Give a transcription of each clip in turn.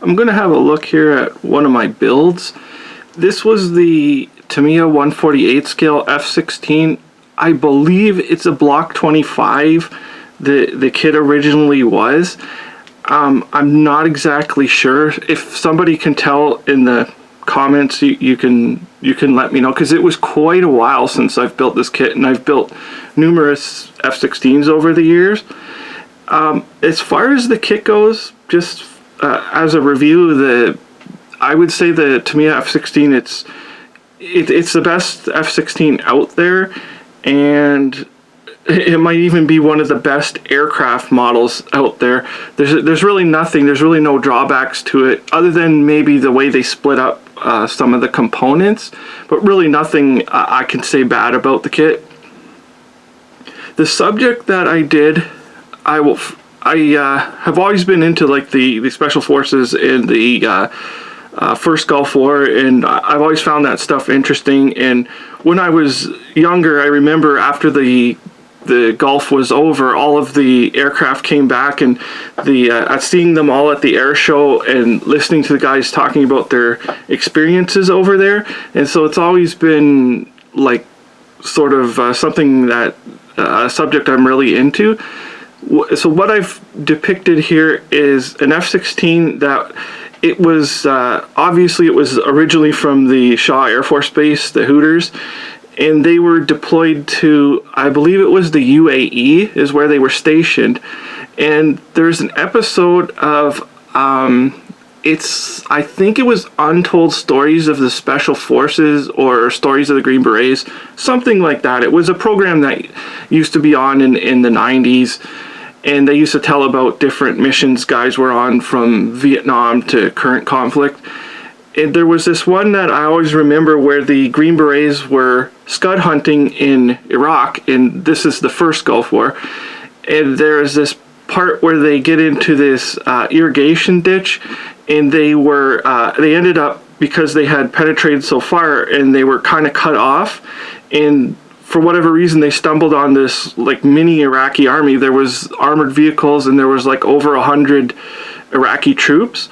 I'm going to have a look here at one of my builds. This was the Tamiya 148 scale F-16. I believe it's a Block 25. The kit originally was. I'm not exactly sure. If somebody can tell in the comments, you can let me know, because it was quite a while since I've built this kit, and I've built numerous F-16s over the years. As far as the kit goes, just as a review, I would say the Tamiya F-16, it's the best F-16 out there, and it might even be one of the best aircraft models out there. There's really nothing, there's really no drawbacks to it, other than maybe the way they split up some of the components, but really nothing I can say bad about the kit. The subject that I did, I have always been into like the Special Forces and the first Gulf War, and I've always found that stuff interesting. And when I was younger, I remember after the Gulf was over, all of the aircraft came back, and seeing them all at the air show and listening to the guys talking about their experiences over there. And so it's always been like sort of something that a subject I'm really into. So what I've depicted here is an F-16 that it was obviously it was originally from the Shaw Air Force Base, the Hooters, and they were deployed to, I believe it was the UAE is where they were stationed. And there's an episode of I think it was Untold Stories of the Special Forces or Stories of the Green Berets, something like that. It was a program that used to be on in the 90s, and they used to tell about different missions guys were on from Vietnam to current conflict. And there was this one that I always remember where the Green Berets were scud hunting in Iraq, and this is the first Gulf War. And there's this part where they get into this irrigation ditch, and they ended up, because they had penetrated so far and they were kind of cut off, and for whatever reason they stumbled on this like mini Iraqi army. There was armored vehicles, and there was like over 100 Iraqi troops,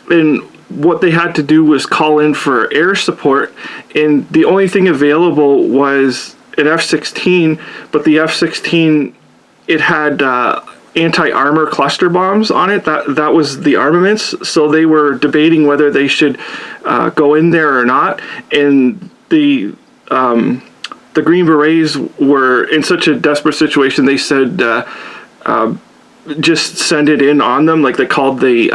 and what they had to do was call in for air support, and the only thing available was an F-16, but the F-16, it had anti-armor cluster bombs on it. That was the armaments, so they were debating whether they should go in there or not, and the Green Berets were in such a desperate situation, they said just send it in on them. Like they called the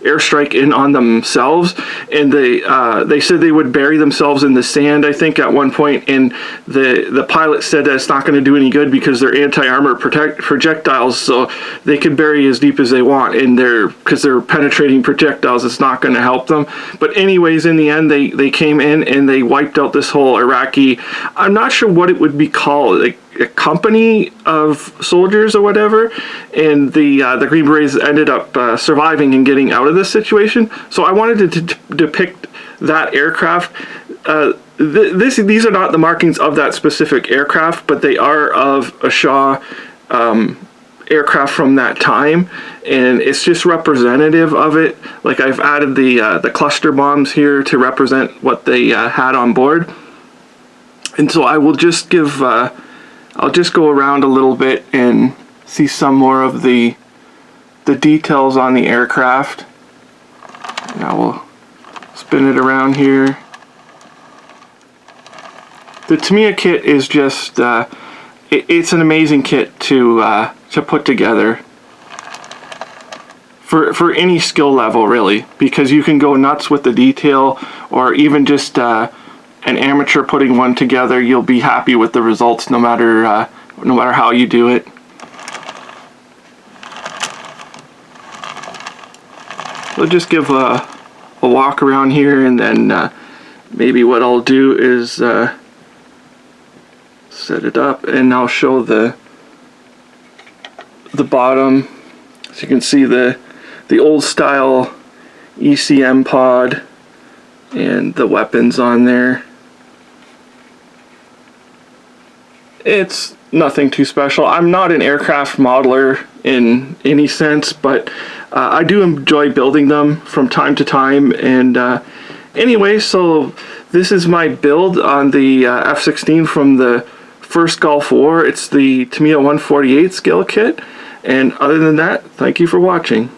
airstrike in on themselves, and they said they would bury themselves in the sand, I think, at one point, and the pilot said that it's not going to do any good because they're anti-armor projectiles, so they can bury as deep as they want, and because they're penetrating projectiles, it's not going to help them. But anyways, in the end, they came in and they wiped out this whole Iraqi, I'm not sure what it would be called, like a company of soldiers or whatever, and the Green Berets ended up surviving and getting out of this situation. So I wanted to depict that aircraft. These are not the markings of that specific aircraft, but they are of a Shaw aircraft from that time, and it's just representative of it. Like I've added the cluster bombs here to represent what they had on board. And so I will just give I'll just go around a little bit and see some more of the details on the aircraft. And I will spin it around here. The Tamiya kit is just it's an amazing kit to put together for any skill level, really, because you can go nuts with the detail, or even just an amateur putting one together, you'll be happy with the results no matter how you do it. We'll just give a walk around here, and then maybe what I'll do is set it up, and I'll show the bottom, so you can see the old style ECM pod and the weapons on there. It's nothing too special. I'm not an aircraft modeler in any sense, but I do enjoy building them from time to time. And anyway, so this is my build on the F-16 from the first Gulf War. It's the Tamiya 148 scale kit. And other than that, thank you for watching.